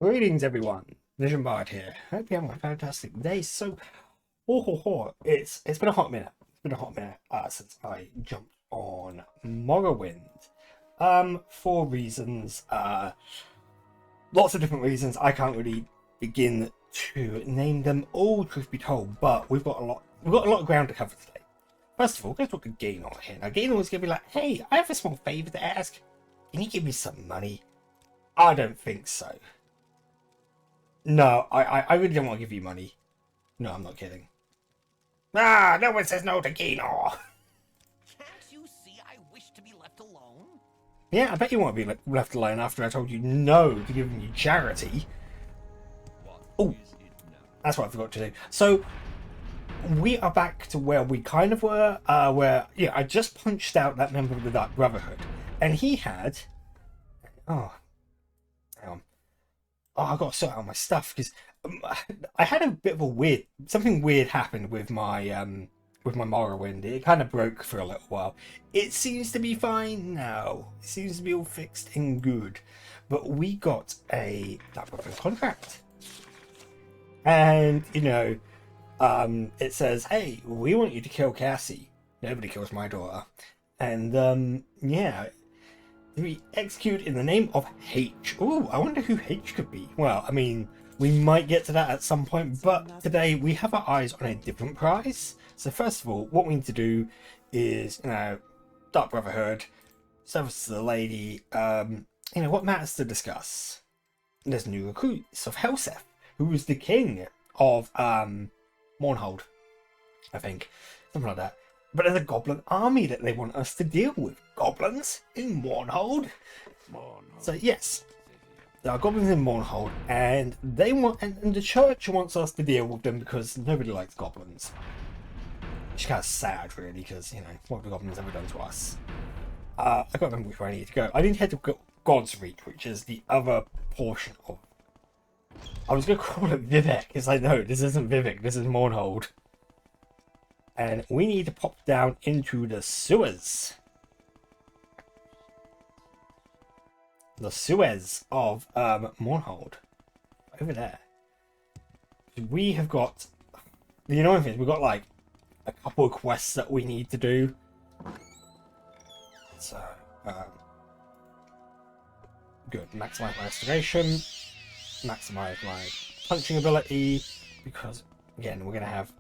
Greetings, everyone. Vision Bard here. Hope you're having a fantastic day. So, it's been a hot minute. It's been a hot minute since I jumped on Morrowind. For reasons. Lots of different reasons. I can't really begin to name them all, truth be told. But we've got a lot. We've got a lot of ground to cover today. First of all, let's look at Gaynor here. Now, Gaynor is going to be like, "Hey, I have a small favor to ask. Can you give me some money?" I don't think so. No, I really don't want to give you money. No, I'm not kidding. Ah, no one says no to Gaynor. Can't you see I wish to be left alone? Yeah, I bet you want to be left alone after I told you no to giving you charity. Oh, that's what I forgot to do. So, we are back to where we kind of were, I just punched out that member of the Dark Brotherhood. And he had... Oh, hang on. Oh, I've got to sort out my stuff, because I had a bit of a something weird happened with my Morrowind. It kind of broke for a little while. It seems to be fine now. It seems to be all fixed and good. But we got a Dark Brotherhood contract. And, it says, "Hey, we want you to kill Cassie. Nobody kills my daughter." And, we execute in the name of H. Ooh, I wonder who H could be. Well, I mean, we might get to that at some point, but today we have our eyes on a different prize. So first of all, what we need to do is, Dark Brotherhood, service to the lady, what matters to discuss. There's new recruits of Helseth, who is the king of Mournhold, I think. Something like that. But there's a goblin army that they want us to deal with. Goblins in Mournhold. So yes, there are goblins in Mournhold, and they want, and the church wants us to deal with them because nobody likes goblins. Which is kind of sad, really, because what have the goblins ever done to us? I can't remember which way I need to go. I need to head to God's Reach, which is the other portion of. I was going to call it Vivek, because I know this isn't Vivek. This is Mournhold. And we need to pop down into the sewers. The sewers of Mournhold. Over there. We have got... The annoying thing is we've got like a couple of quests that we need to do. So, good. Maximize my restoration. Maximize my punching ability. Because, again, we're going to have...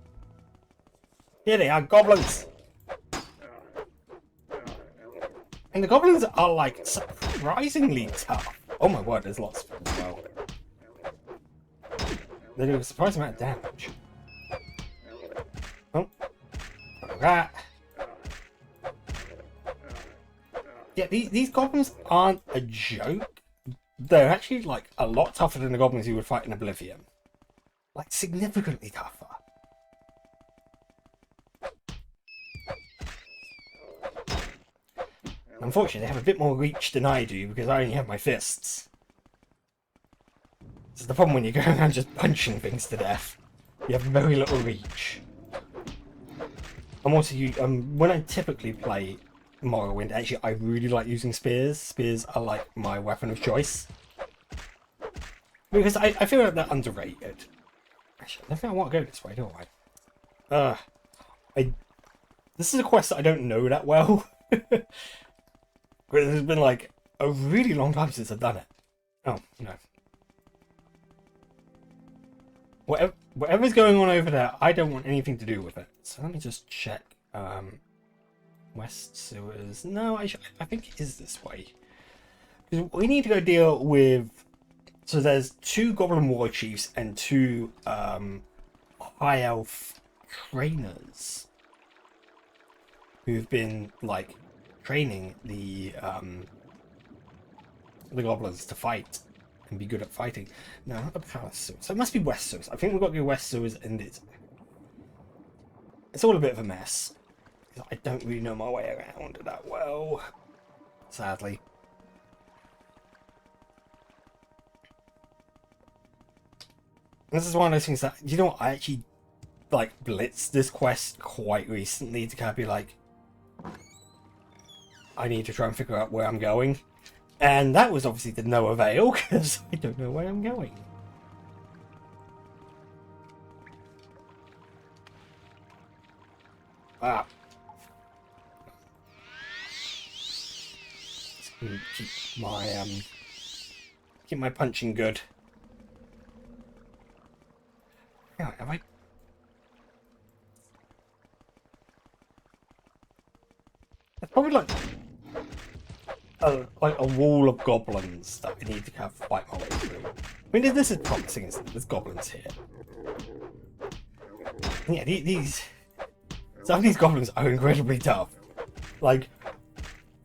Here they are, goblins! And the goblins are, like, surprisingly tough. Oh my word, there's lots of them as well. They do a surprising amount of damage. Oh. Like that. Yeah, these goblins aren't a joke. They're actually, like, a lot tougher than the goblins you would fight in Oblivion. Like, significantly tougher. Unfortunately, they have a bit more reach than I do because I only have my fists. This is the problem when you're going around just punching things to death. You have very little reach. I'm also when I typically play Morrowind, actually I really like using spears. Spears are like my weapon of choice. Because I feel like they're underrated. Actually, I don't think I want to go this way, do I? This is a quest that I don't know that well. But it's been like a really long time since I've done it. Oh, no. Whatever's going on over there, I don't want anything to do with it. So let me just check. West sewers. No, I think it is this way. Because we need to go deal with... So there's 2 goblin war chiefs and 2 high elf trainers who've been like training the goblins to fight and be good at fighting. No, not the palace sewers. So it must be west sewers. I think we've got to go west sewers, and it's all a bit of a mess. I don't really know my way around that well, sadly. This is one of those things that, I actually like blitzed this quest quite recently to kind of be like, I need to try and figure out where I'm going. And that was obviously to no avail, because I don't know where I'm going. Ah. Keep my punching good. Yeah, have I? It's probably like a wall of goblins that we need to kind of fight my way through. I mean, this is promising, isn't it? There's goblins here. And yeah, some of these goblins are incredibly tough. Like,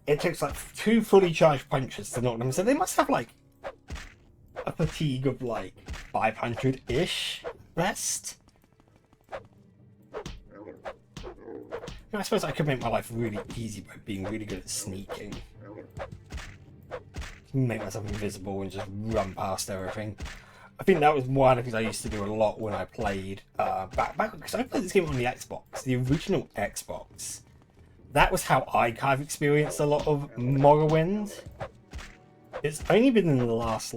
it takes like 2 fully charged punches to knock them. So they must have like a fatigue of like 500-ish best. You know, I suppose I could make my life really easy by being really good at sneaking. Make myself invisible and just run past everything. I think that was one of the things I used to do a lot when I played back because I played this game on the Xbox, the original Xbox. That was how I kind of experienced a lot of Morrowind. It's only been in the last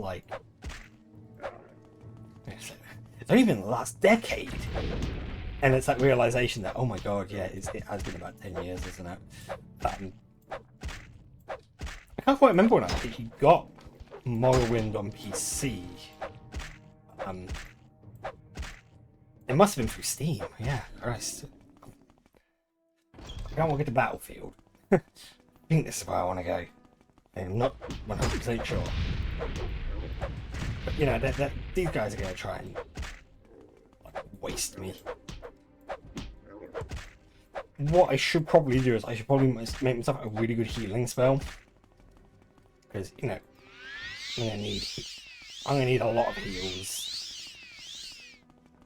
decade, and it's that realization that, oh my god, yeah, it has been about 10 years, isn't it? I can't quite remember when I actually got Morrowind on PC. It must have been through Steam. Yeah, Christ. I can't walk into Battlefield. I think this is where I want to go. I'm not 100% sure. But, you know, these guys are going to try and waste me. What I should probably do is I should probably make myself a really good healing spell. Because, you know, I'm gonna need a lot of heals.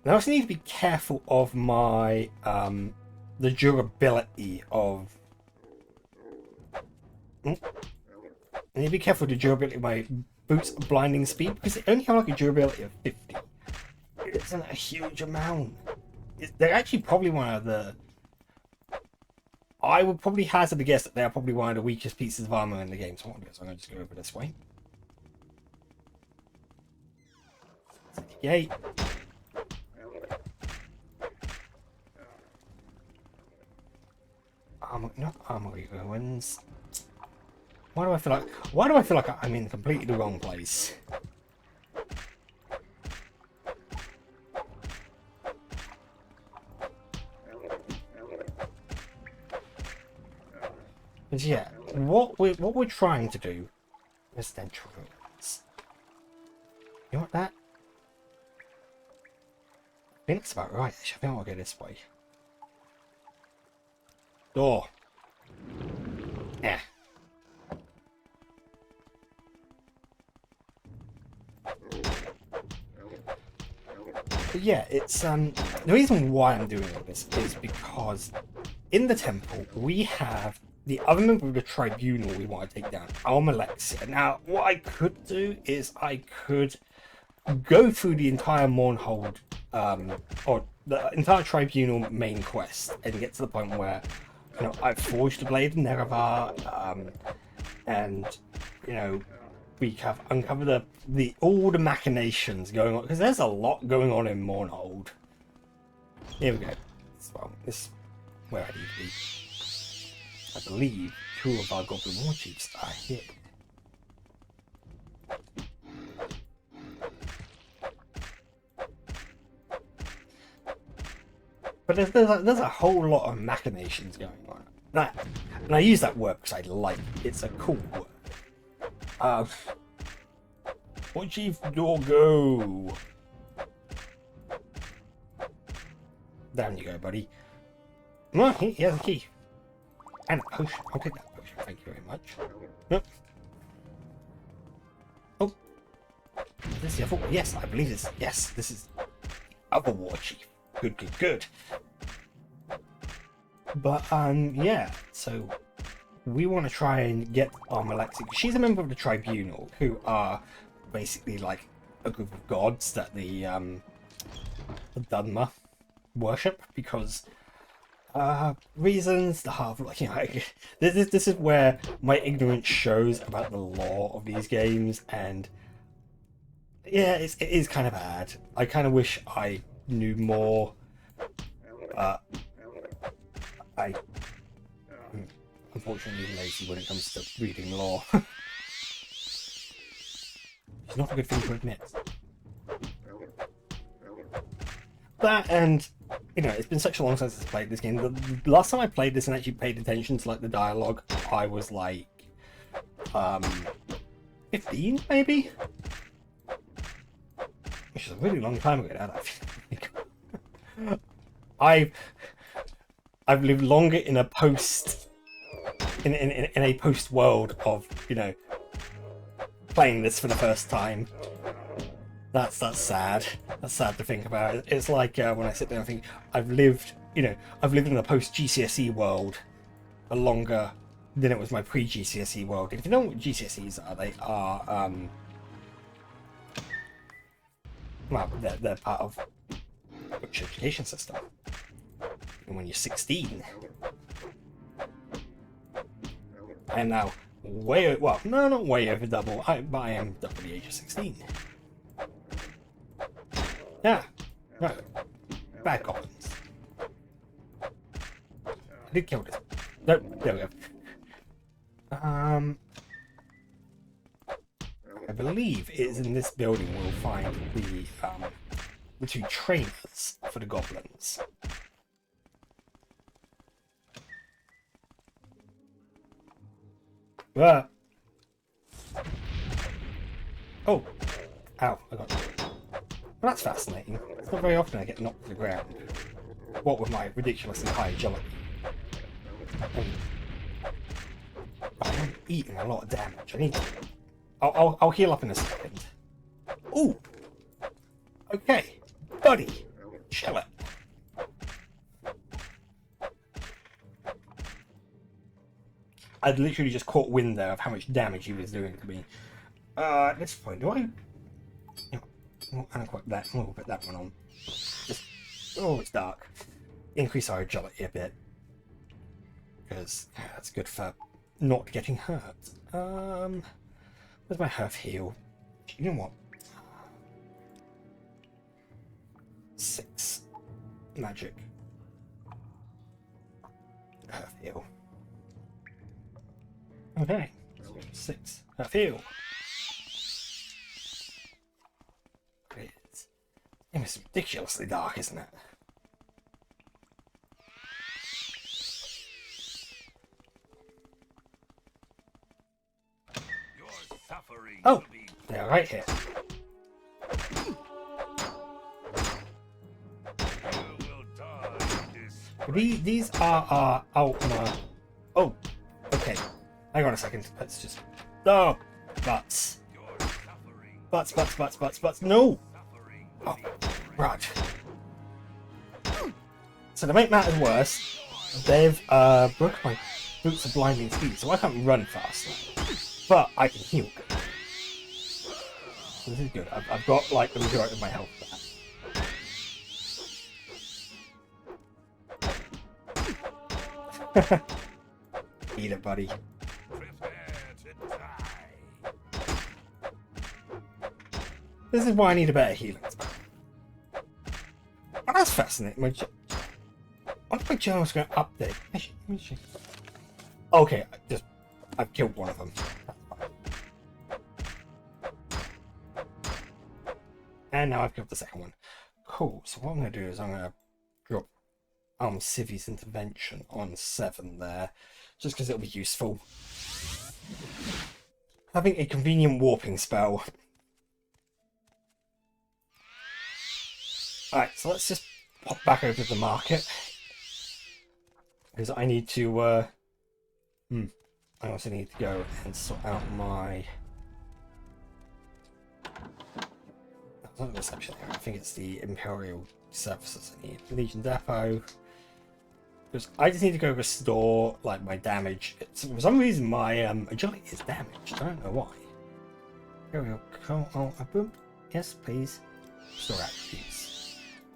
And I also need to be careful of my the durability of. I need to be careful of the durability of my boots blinding speed because they only have like a durability of 50. It isn't a huge amount. They're actually probably one of the. I would probably hazard a guess that they're probably one of the weakest pieces of armor in the game. So I'm going to just go over this way. Yay. Not armory ruins. Why do I feel like I'm in completely the wrong place? But yeah, what we're trying to do is residential ruins. You want that? I think that's about right. I think I'll go this way. Door. Yeah. But yeah, it's the reason why I'm doing all this is because in the temple we have the other member of the Tribunal we want to take down, Almalexia. Now, what I could do is I could go through the entire Mournhold, or the entire Tribunal main quest and get to the point where, you know, I've forged the Blade of Nerevar, and, you know, we have uncovered all the machinations going on, because there's a lot going on in Mournhold. Here we go. Well, this is where I need to be. I believe 2 of our Goblin War Chiefs are here. But there's a whole lot of machinations going on. And I use that word because I like it. It's a cool word. War Chief Doggo. Down you go, buddy. Oh, he has a key. And a potion. I'll take that potion. Thank you very much. Nope. Oh. This is the other. Yes, I believe this. Yes, this is the other War Chief. Good, good, good. But yeah. So we want to try and get Almalexia. She's a member of the Tribunal, who are basically like a group of gods that the Dunmer worship, because Reasons, the half, like, you know, this is where my ignorance shows about the lore of these games, and yeah, it is kind of bad. I kind of wish I knew more, but I'm unfortunately lazy when it comes to reading lore. It's not a good thing to admit. That, and you know, it's been such a long time since I played this game. The last time I played this and actually paid attention to like the dialogue, I was like 15 maybe, which is a really long time ago now. I've lived longer in a post in a post world of, you know, playing this for the first time. That's sad. That's sad to think about. It's like when I sit down and think I've lived in a post GCSE world for longer than it was my pre GCSE world. If you know what GCSEs are, they are well, they're part of the British education system. And when you're 16, I am now not way over double. But I am double the age of 16. Yeah, no, bad goblins. I did kill this. No, there we go. I believe it is in this building we'll find the two trainers for the goblins. Ah. Oh, ow! I got. Well, that's fascinating. It's not very often I get knocked to the ground. What with my ridiculously high agility. I'm eating a lot of damage. I need to... I'll heal up in a second. Ooh! Okay, buddy! Chill it. I'd literally just caught wind there of how much damage he was doing to me. At this point, do I... unequip that. We'll put that one on. Just, oh, it's dark. Increase our agility a bit, because that's good for not getting hurt. Where's my health heal? You know what? 6 magic health heal. Okay, 6 health heal. It's ridiculously dark, isn't it? Oh, they're right here. These are our Alma. Oh, okay. Hang on a second. Let's just. Oh, butts. Butts. No. Oh, right. So to make matters worse, they've broken my boots of blinding speed, so I can't run faster. But I can heal. So this is good. I've got like the majority of my health back. Eat it, buddy. This is why I need a better healing. Oh, that's fascinating. I wonder if my journal's going to update. Actually, okay, I've killed one of them. And now I've killed the second one. Cool. So what I'm going to do is I'm going to drop Civi's intervention on 7 there, just because it'll be useful. Having a convenient warping spell. Alright, so let's just pop back over to the market. Because I need to, I also need to go and sort out my... That's not the reception area, I think it's the Imperial Services I need. Legion Depot. Because I just need to go restore, like, my damage. For some reason, my agility is damaged. I don't know why. Here we go. Oh, boom. Yes, please. Restore attributes.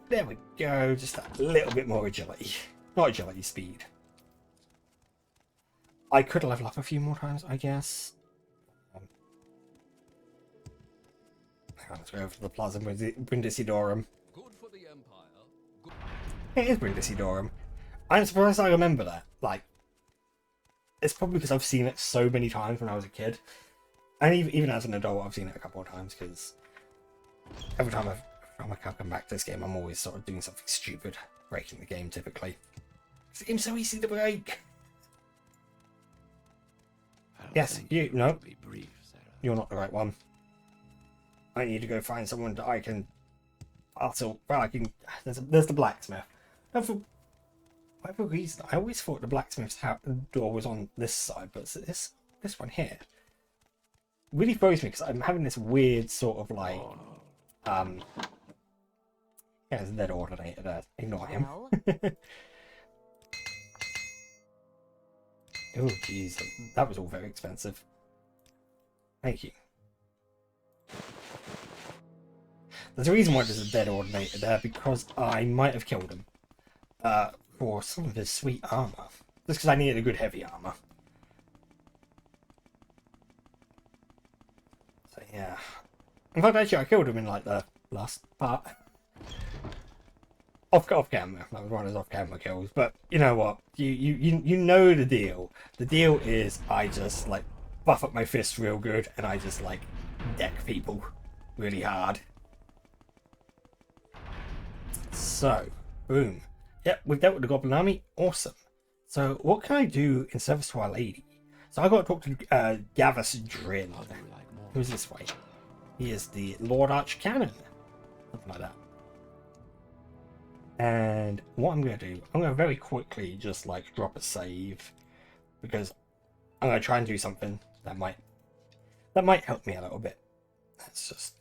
There we go, just a little bit more agility. Not agility, speed. I could level up a few more times, I guess. Let's go over to the Plaza Brindisidorum. Good for the Empire. Good. It is Brindisidorum. I'm surprised I remember that. Like, it's probably because I've seen it so many times when I was a kid. And even as an adult, I've seen it a couple of times, because every time I come back to this game, I'm always sort of doing something stupid, breaking the game typically. It seems so easy to break. Yes, no, Be brief, Sarah. you're not the right one. I need to go find someone that I can. Also, well, I can. There's the blacksmith. Now, for whatever reason, I always thought the blacksmith's door was on this side, but it's this one here. Really throws me because I'm having this weird sort of like, yeah, there's a dead ordinator there. Ignore him. Well, Oh, jeez, that was all very expensive. Thank you. There's a reason why there's a dead ordinator there, because I might have killed him for some of his sweet armor. Just because I needed a good heavy armor. So yeah. In fact, actually, I killed him in like the last part. Off camera. That was one of his off camera kills. But you know what? You know the deal. The deal is I just like buff up my fists real good, and I just like deck people really hard. So, boom. Yep, we've dealt with the Goblin Army. Awesome. So, what can I do in service to Our Lady? So, I got to talk to Gavus Drin. Who's this way? He is the Lord Archcanon. Something like that. And what I'm going to do, I'm going to very quickly just like drop a save, because I'm going to try and do something that might help me a little bit. Let's just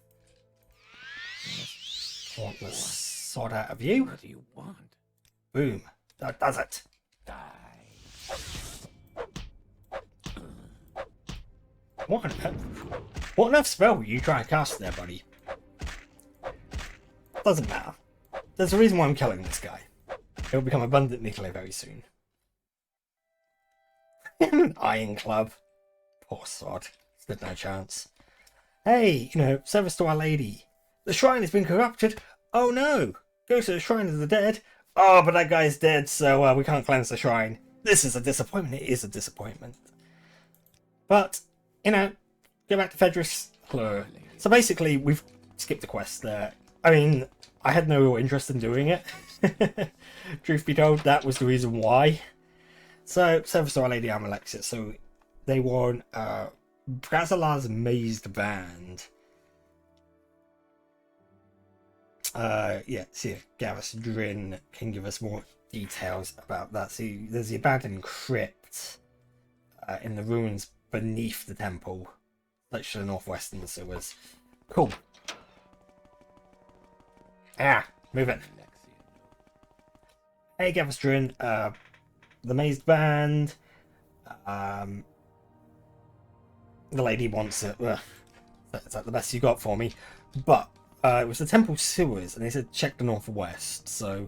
want the sword out of you. What do you want? Boom. That does it. Die. What on earth spell were you trying to cast there, buddy? Doesn't matter. There's a reason why I'm killing this guy. It'll become abundantly clear very soon. An iron club. Poor sod. Stood no chance. Hey, service to Our Lady. The shrine has been corrupted. Oh no! Go to the shrine of the dead. Oh, but that guy's dead, so we can't cleanse the shrine. This is a disappointment. It is a disappointment. But, go back to Fedris. So basically, we've skipped a quest there. I mean, I had no real interest in doing it. Truth be told, that was the reason why. So, service to Our Lady Almalexia. So, they won Brazilar's Mazed Band. Yeah, see if Gavus Drin can give us more details about that. See, there's the abandoned crypt in the ruins beneath the temple, like to the northwest in the sewers. Cool. Move it. Hey, Gavus Drin, the Mazed Band. The lady wants it. Is that the best you got for me? But it was the temple sewers, and they said check the northwest. So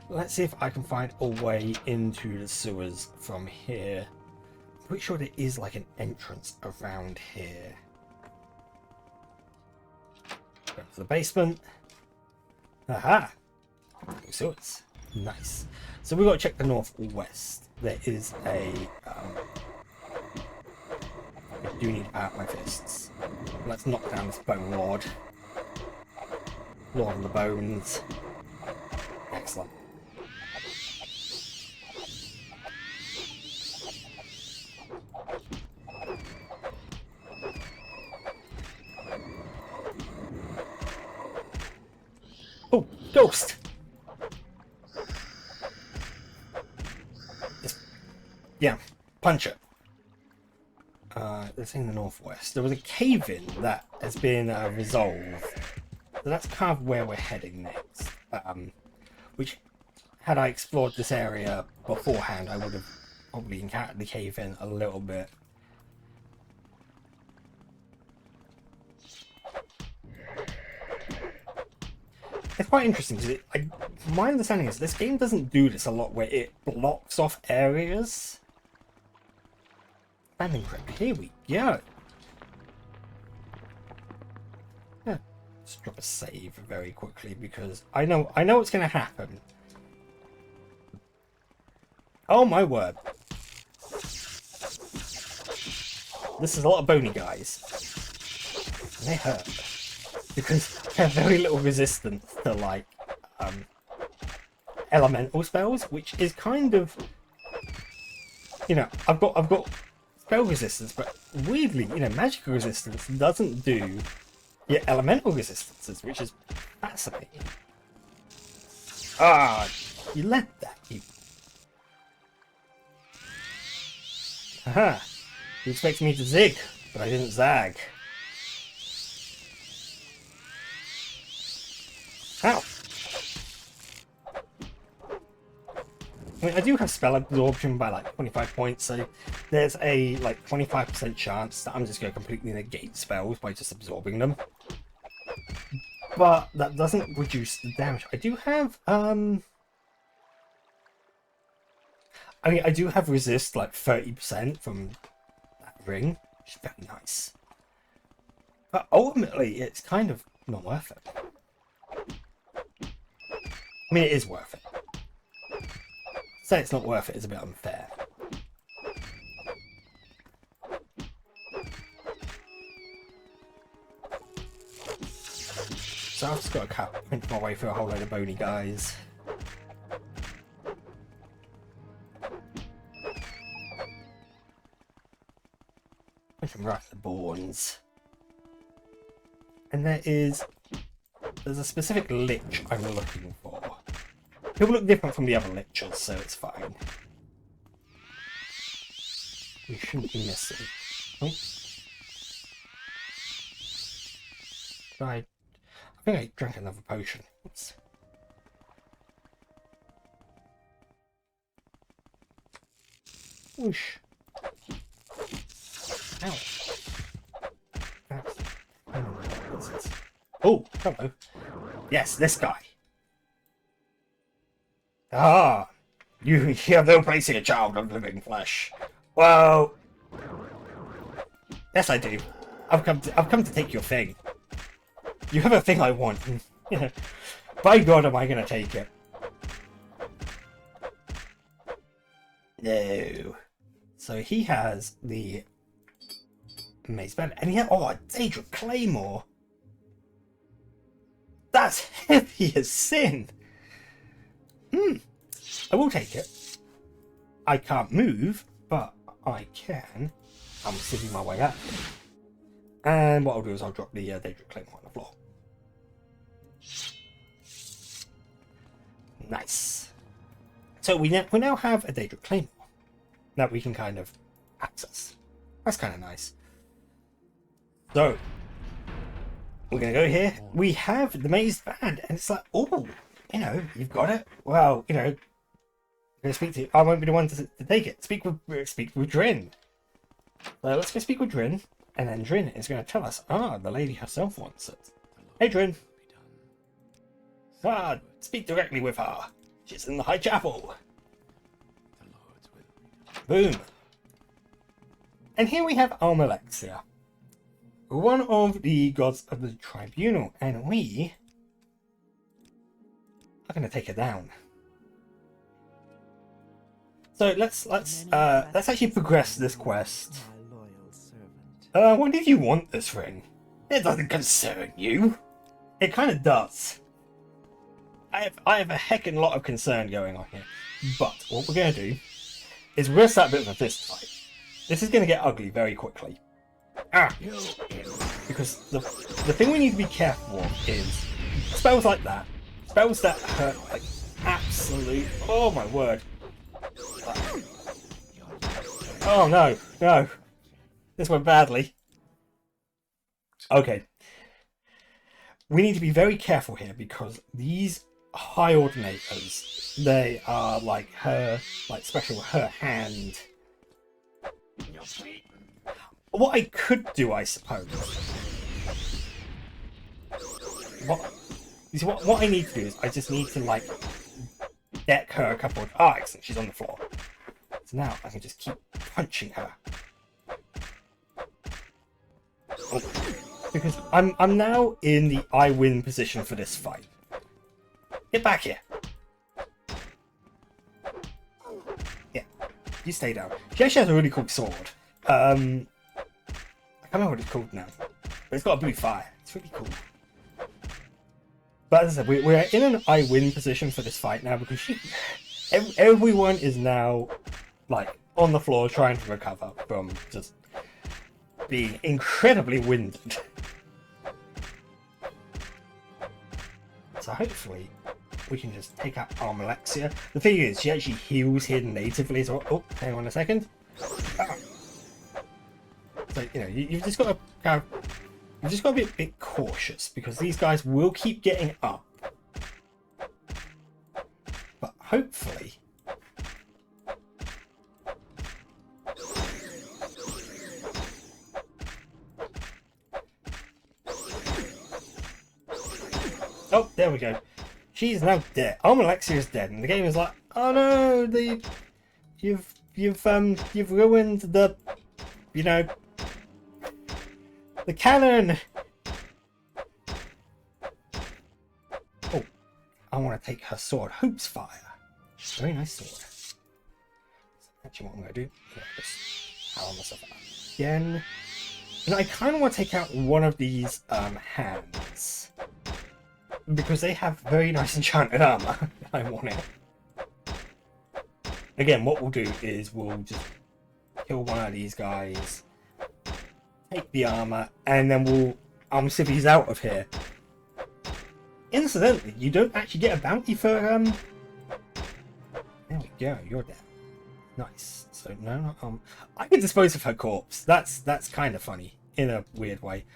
let's see if I can find a way into the sewers from here. I'm pretty sure there is like an entrance around here. Go to the basement. Aha! Sewers. Nice. So we've got to check the northwest. There is a. I do need to power up my fists. Let's knock down this bone lord. Lord of the Bones. Excellent. Oh, ghost! Yeah, punch it. This in the northwest. There was a cave-in that has been resolved. So that's kind of where we're heading next. Which, had I explored this area beforehand, I would have probably encountered the cave-in a little bit. it's quite interesting because my understanding is this game doesn't do this a lot, where it blocks off areas. Landing crypt. Here we go. Yeah, let's drop a save very quickly because I know what's going to happen. Oh my word! This is a lot of bony guys. And they hurt because they have very little resistance to like elemental spells, which is kind of, you know, I've got spell resistance, but weirdly, you know, magical resistance doesn't do your elemental resistances, which is fascinating. Ah, you let that, you. Aha! You expect me to zig, but I didn't zag. Ow! I mean, I do have spell absorption by like 25 points, so there's a like 25% chance that I'm just going to completely negate spells by just absorbing them. But that doesn't reduce the damage. I do have I mean, I do have resist like 30% from that ring, which is very nice. But ultimately, it's kind of not worth it. I mean, it is worth it. Say it's not worth it is a bit unfair. So I've just got to pinch my way through a whole load of bony guys. Push them right at the bones. And there's a specific lich I'm looking for. He'll look different from the other lichers, so it's fine. We shouldn't be missing. Oh. I think I drank another potion. Oops. Whoosh. Ow. Oh, hello. Yes, this guy. Ah, you have no place in a child of living flesh. Well, yes, I do. I've come to take your thing. You have a thing I want. By God, am I going to take it? No. So he has the mace band, and he has a Daedric Claymore. That's heavy as sin. I will take it. I can't move, but I can. I'm sitting my way up. And what I'll do is I'll drop the Daedric Claymore on the floor. Nice. So we now have a Daedric Claymore that we can kind of access. That's kind of nice. So we're gonna go here. We have the maze band, and it's like, oh, you know, you've got it. Well, you know, I'm gonna speak to you. I won't be the one to take it. Speak with Drin. So let's go speak with Drin, and then Drin is going to tell us. Ah, the lady herself wants it. Hey, Drin. Ah, speak directly with her. She's in the High Chapel. Boom. And here we have Almalexia, one of the gods of the Tribunal, and we are going to take her down. So let's actually progress this quest. Why did you want this ring? It doesn't concern you. It kind of does. I have a heckin' lot of concern going on here. But what we're going to do is we're going to start a bit of a fist fight. This is going to get ugly very quickly. Ah! Because the thing we need to be careful of is spells like that. Spells that hurt like absolute... Oh my word. Oh no, no. This went badly. Okay. We need to be very careful here because these high ordinators, they are like her, like special her hand. What I could do, I suppose. You see, what I need to do is I just need to, like, deck her a couple of... Oh, excellent, she's on the floor. So now I can just keep punching her. Oh, because I'm now in the I win position for this fight. Get back here. Yeah, you stay down. She actually has a really cool sword. I can't remember what it's called now. But it's got a blue fire. It's really cool. But as I said, we're in an I win position for this fight now because everyone is now, like, on the floor trying to recover from just being incredibly winded. So hopefully we can just take out Almalexia. The thing is, she actually heals here natively. So, oh, hang on a second. Ah. So, you know, you've just got to you've just got to be a bit cautious because these guys will keep getting up. But hopefully... Oh, there we go. She's now dead. Almalexia is dead, and the game is like, oh no, you've ruined the, you know, the cannon. Oh, I want to take her sword, Hope's Fire. Very nice sword. So actually, what I'm going to do is just power myself up again, and I kind of want to take out one of these hands. Because they have very nice enchanted armor. I want it. Again, what we'll do is we'll just kill one of these guys, take the armor, and then we'll civvies out of here. Incidentally, you don't actually get a bounty for There we go, you're dead. Nice. So no, I can dispose of her corpse. That's kind of funny in a weird way.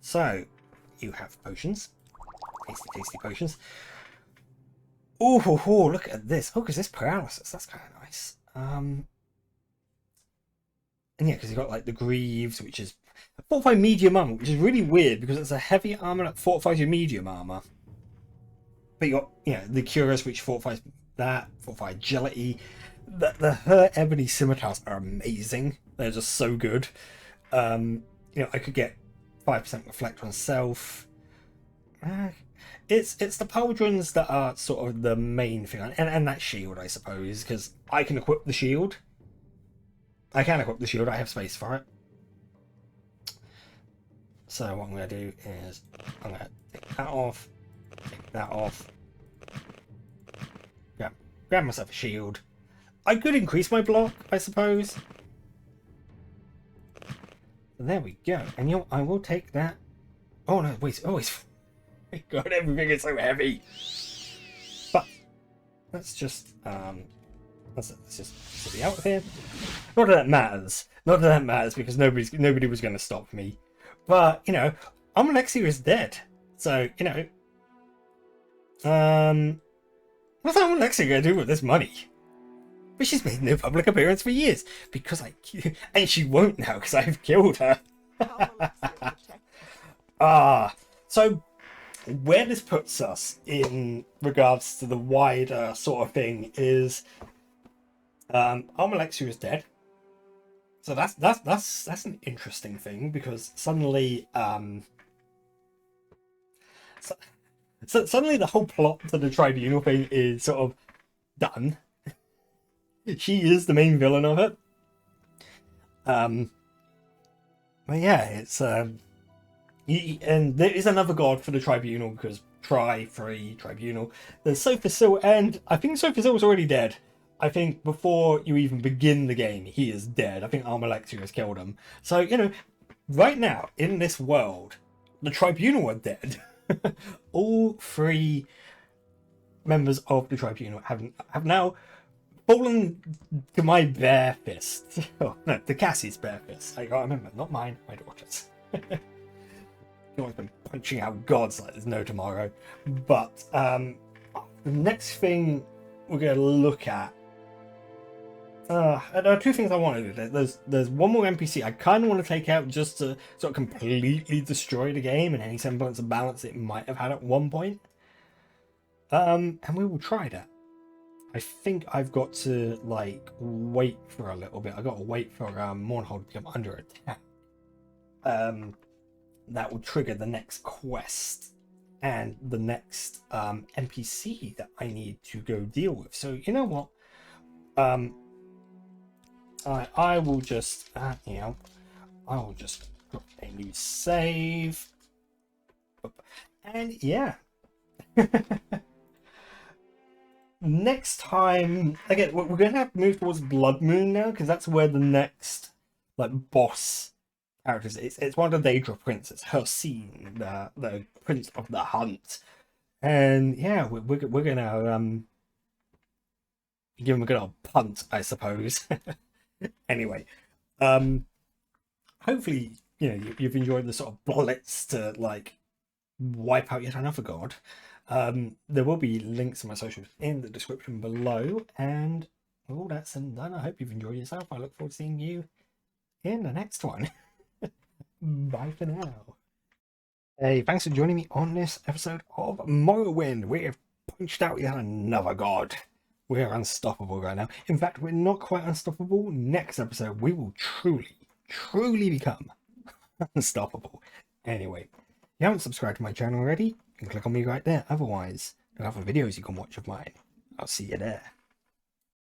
So you have potions. Tasty, tasty potions. Oh, look at this. Oh, because this paralysis. That's kind of nice. And yeah, because you've got like the greaves, which is fortified medium armor, which is really weird because it's a heavy armor that fortifies your medium armor. But you got, you know, the cuirass, which fortifies that, fortified agility. Her ebony scimitars are amazing. They're just so good. You know, I could get 5% reflect on self. It's the pauldrons that are sort of the main thing, and that shield, I suppose, because I can equip the shield. I can equip the shield. I have space for it. So what I'm going to do is I'm going to take that off, take that off. Yeah, grab myself a shield. I could increase my block, I suppose. There we go. And you know, I will take that. Oh no, wait. Oh, it's... God, everything is so heavy. But let's just let's just be out of here. Not that that matters. Not that that matters because nobody was going to stop me. But you know, Almalexia is dead. So you know, what's Almalexia going to do with this money? But she's made no public appearance for years because and she won't now because I've killed her. So. Where this puts us in regards to the wider sort of thing is Almalexia is dead. So that's an interesting thing because suddenly suddenly the whole plot to the Tribunal thing is sort of done. She is the main villain of it. But yeah, it's and there is another god for the Tribunal because Tribunal. There's Sophisil, and I think Sophisil's already dead. I think before you even begin the game, he is dead. I think Almalexia has killed him. So, you know, right now, in this world, the Tribunal are dead. All three members of the Tribunal have now fallen to my bare fist. Oh, no, to Cassie's bare fist. I gotta remember, not mine, my daughter's. I've been punching out gods like there's no tomorrow. But the next thing we're going to look at, there are two things I want to do. There's one more NPC I kind of want to take out just to sort of completely destroy the game and any semblance of balance it might have had at one point. And we will try that. I think I've got to like wait for a little bit. I got to wait for Mournhold to become under attack. That will trigger the next quest and the next NPC that I need to go deal with. So you know what? I will just I will just drop a new save, and yeah. Next time, again, we're going to have to move towards Blood Moon now, because that's where the next like boss characters is. It's one of the Daedra princes, Hercene, the prince of the hunt, and yeah, we're gonna give him a good old punt, I suppose. Anyway, hopefully you've enjoyed the sort of bullets to like wipe out yet another god. There will be links to my socials in the description below, and with all that said and done, I hope you've enjoyed yourself. I look forward to seeing you in the next one. Bye for now. Hey, thanks for joining me on this episode of Morrowind. We have punched out yet another god. We're unstoppable right now. In fact, we're not quite unstoppable. Next episode, we will truly become unstoppable. Anyway, if you haven't subscribed to my channel already, you can click on me right there. Otherwise, there are other videos you can watch of mine. I'll see you there.